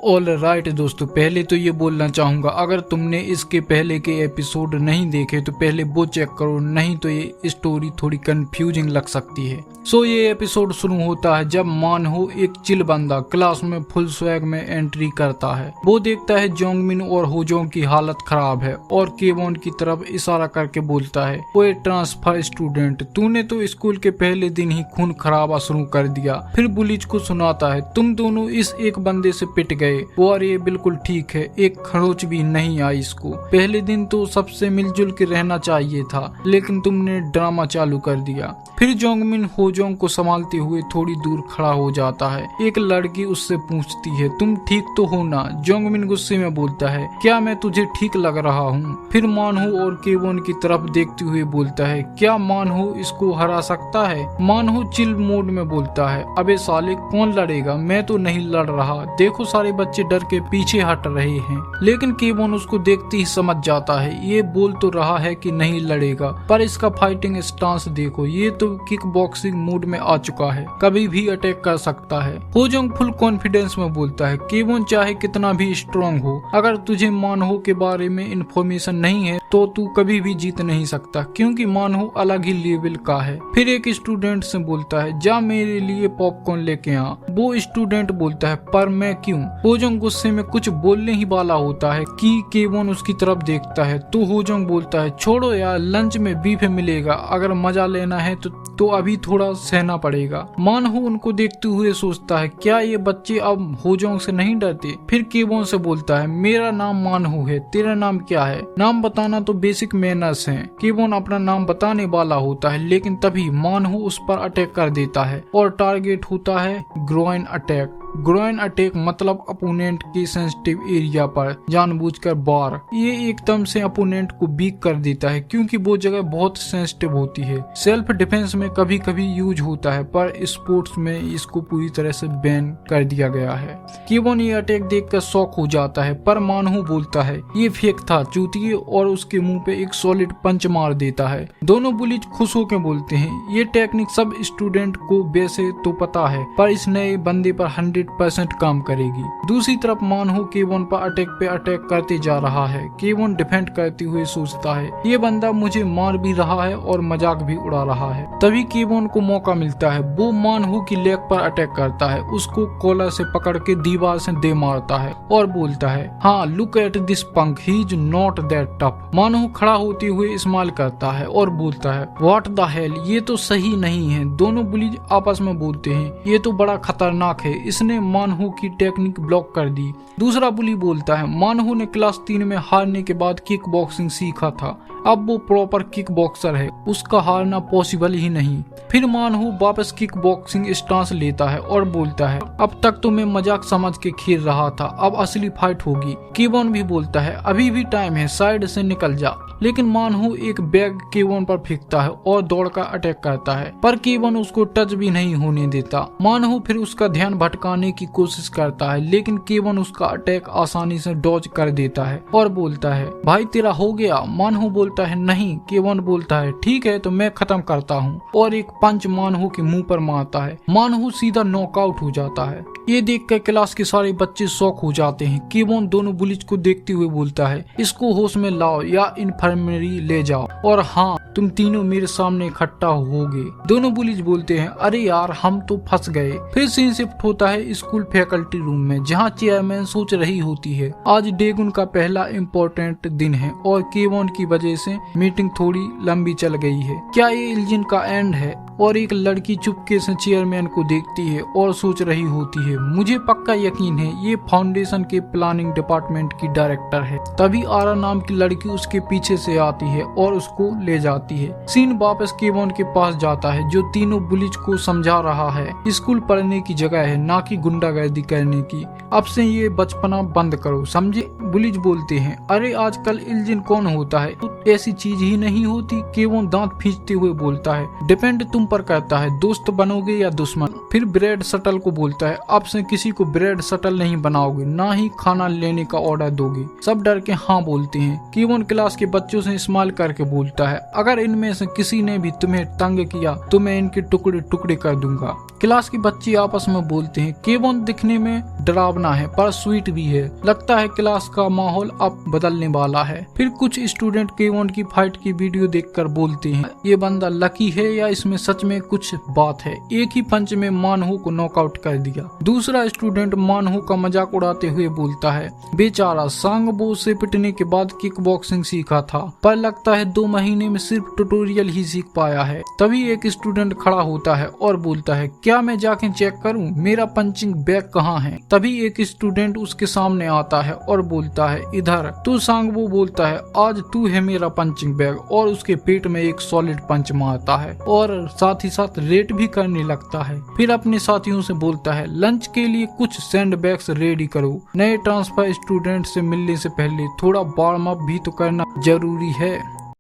All right दोस्तों, पहले तो ये बोलना चाहूंगा, अगर तुमने इसके पहले के एपिसोड नहीं देखे तो पहले वो चेक करो, नहीं तो ये स्टोरी थोड़ी कंफ्यूजिंग लग सकती है। सो ये एपिसोड शुरू होता है जब मानहो एक चिल बंदा क्लास में फुल स्वैग में एंट्री करता है। वो देखता है जोंगमिन और होजोंग की हालत खराब है और केवोन की तरफ इशारा करके बोलता है, ओए ट्रांसफर स्टूडेंट, तूने तो स्कूल के पहले दिन ही खून खराबा शुरू कर दिया। फिर बुलिज को सुनाता है, तुम दोनों इस एक बंदे से पिट गए और ये बिल्कुल ठीक है, एक खरोच भी नहीं आई इसको। पहले दिन तो सबसे मिलजुल के रहना चाहिए था, लेकिन तुमने ड्रामा चालू कर दिया। फिर जोंगमिन होजोंग को संभालते हुए थोड़ी दूर खड़ा हो जाता है। एक लड़की उससे पूछती है, तुम ठीक तो हो ना? जोंगमिन गुस्से में बोलता है, क्या मैं तुझे ठीक लग रहा हूँ? फिर मानहो और केवोन की तरफ देखते हुए बोलता है, क्या मानहो इसको हरा सकता है? मानहो चिल मोड में बोलता है, अबे साले कौन लड़ेगा, मैं तो नहीं लड़ रहा, देखो सारे बच्चे डर के पीछे हट रहे हैं। लेकिन केवोन उसको देखते ही समझ जाता है, ये बोल तो रहा है कि नहीं लड़ेगा, पर इसका फाइटिंग स्टांस देखो, ये तो किक बॉक्सिंग मूड में आ चुका है, कभी भी अटैक कर सकता है। होजोंग फुल कॉन्फिडेंस में बोलता है, केवोन चाहे कितना भी स्ट्रॉन्ग हो, अगर तुझे मानहो के बारे में इंफॉर्मेशन नहीं है तो तू कभी भी जीत नहीं सकता, क्योंकि मानहो अलग ही लेवल का है। फिर एक स्टूडेंट से बोलता है, जा मेरे लिए पॉपकॉर्न लेके आ। वो स्टूडेंट बोलता है, पर मैं क्यों? होजोंग गुस्से में कुछ बोलने ही वाला होता है कि केवोन उसकी तरफ देखता है, तो होजोंग बोलता है, छोड़ो यार, लंच में बीफ मिलेगा, अगर मजा लेना है तो अभी थोड़ा सहना पड़ेगा। मानहो उनको देखते हुए सोचता है, क्या ये बच्चे अब होजोंग से नहीं डरते? फिर केवोन से बोलता है, मेरा नाम मानहो है, तेरा नाम क्या है? नाम बताना तो बेसिक मैनर्स है। केवोन अपना नाम बताने वाला होता है, लेकिन तभी मानहो उस पर अटैक कर देता है और टारगेट होता है ग्रोइन अटैक। ग्रोइन अटैक मतलब अपोनेंट के सेंसिटिव एरिया पर जानबूझकर बार। ये एकदम से अपोनेंट को वीक कर देता है, क्योंकि वो जगह बहुत सेंसिटिव होती है। सेल्फ डिफेंस में कभी कभी यूज होता है, पर स्पोर्ट्स में इसको पूरी तरह से बैन कर दिया गया है। केवोन ये अटैक देखकर शॉक हो जाता है, पर मानहो बोलता है, ये फेक था चूतिए, और उसके मुंह पे एक सॉलिड पंच मार देता है। दोनों बुलिज खुश होकर बोलते हैं, ये टेक्निक सब स्टूडेंट को वैसे तो पता है, पर इस नए बंदे पर 100% काम करेगी। दूसरी तरफ मानहो केवोन पर अटैक पे अटैक करते जा रहा है। केवोन डिफेंड करते हुए सोचता है, ये बंदा मुझे मार भी रहा है और मजाक भी उड़ा रहा है। तभी केवोन को मौका मिलता है, वो मानहो की लेग पर अटैक करता है, उसको कॉलर से पकड़ के दीवार से दे मारता है और बोलता है, हाँ look at this punk, he is not that tough. मानहो खड़ा होते हुए स्माइल करता है और बोलता है, व्हाट द हेल, ये तो सही नहीं है। दोनों बुलिज आपस में बोलते हैं, ये तो बड़ा खतरनाक है, इसने मानहो की टेक्निक ब्लॉक कर दी। दूसरा बुली बोलता है, मानहो ने क्लास 3 में हारने के बाद किक बॉक्सिंग सीखा था, अब वो प्रॉपर किक बॉक्सर है, उसका हारना पॉसिबल ही नहीं। फिर मानहो वापस किक बॉक्सिंग स्टांस लेता है और बोलता है, अब तक तो मैं मजाक समझ के खेल रहा था, अब असली फाइट होगी। केवोन भी बोलता है, अभी भी टाइम है, साइड से निकल जा। लेकिन मानहो एक बैग केवोन पर फेंकता है और दौड़कर अटैक करता है, पर केवोन उसको टच भी नहीं होने देता। मानहो फिर उसका ध्यान भटकाने की कोशिश करता है, लेकिन केवोन उसका अटैक आसानी से डॉज कर देता है और बोलता है, भाई तेरा हो गया। मानहो बोलता है, नहीं। केवोन बोलता है, ठीक है तो मैं खत्म करता हूँ, और एक पंच मानहो के मुंह पर मारता है। मानहो सीधा नॉकआउट हो जाता है। ये देखकर क्लास के सारे बच्चे शॉक हो जाते हैं। केवोन दोनों बुलिज को देखते हुए बोलता है, इसको होश में लाओ या इन्फर्मरी ले जाओ, और हाँ तुम तीनों मेरे सामने इकट्ठा होगे। दोनों बुलिज बोलते हैं, अरे यार हम तो फंस गए। फिर सीन शिफ्ट होता है स्कूल फैकल्टी रूम में, जहाँ चेयरमैन सोच रही होती है, आज डेगुन का पहला इम्पोर्टेंट दिन है और केवोन की वजह से मीटिंग थोड़ी लंबी चल गई है। क्या ये इल्जिन का एंड है? और एक लड़की चुपके से चेयरमैन को देखती है और सोच रही होती है, मुझे पक्का यकीन है ये फाउंडेशन के प्लानिंग डिपार्टमेंट की डायरेक्टर है। तभी आरा नाम की लड़की उसके पीछे से आती है और उसको ले जाती है। सीन वापस केवोन के पास जाता है, जो तीनों बुलिज को समझा रहा है, स्कूल पढ़ने की जगह है, ना कि गुंडागर्दी करने की। अब से ये बचपना बंद करो, समझे? बुलिज बोलते हैं, अरे आजकल इल्जिन कौन होता है? ऐसी चीज ही नहीं होती। केवोन दांत खींचते हुए बोलता है, डिपेंड तुम पर करता है, दोस्त बनोगे या दुश्मन। फिर ब्रेड शटल को बोलता है, अब से किसी को ब्रेड शटल नहीं बनाओगे, ना ही खाना लेने का ऑर्डर दोगे। सब डर के हाँ बोलते हैं। केवोन क्लास के बच्चों से स्माइल करके बोलता है, अगर इनमें से किसी ने भी तुम्हें तंग किया तो मैं इनके टुकड़े टुकड़े कर दूंगा। क्लास के बच्चे आपस में बोलते हैं, केवोन दिखने में डरावना है पर स्वीट भी है, लगता है क्लास का माहौल अब बदलने वाला है। फिर कुछ स्टूडेंट केवोन की फाइट की वीडियो देखकर बोलते हैं, ये बंदा लकी है या इसमें सच में कुछ बात है, एक ही पंच में मानहू को नॉकआउट कर दिया। दूसरा स्टूडेंट मानहू का मजाक उड़ाते हुए बोलता है, बेचारा सांगबो से पिटने के बाद किक बॉक्सिंग सीखा था, पर लगता है 2 महीने में सिर्फ ट्यूटोरियल ही सीख पाया है। तभी एक स्टूडेंट खड़ा होता है और बोलता है, क्या मैं जाके चेक करूं मेरा पंचिंग बैग कहाँ है? तभी एक स्टूडेंट उसके सामने आता है और बोलता है, इधर। तो सांगबो बोलता है, आज तू है मेरा पंचिंग बैग, और उसके पेट में एक सॉलिड पंच मारता है और साथ ही साथ रेट भी करने लगता है। फिर अपने साथियों से बोलता है, लंच के लिए कुछ सैंड बैग्स रेडी करो, नए ट्रांसफर स्टूडेंट से मिलने से पहले थोड़ा वार्म अप भी तो करना जरूरी है।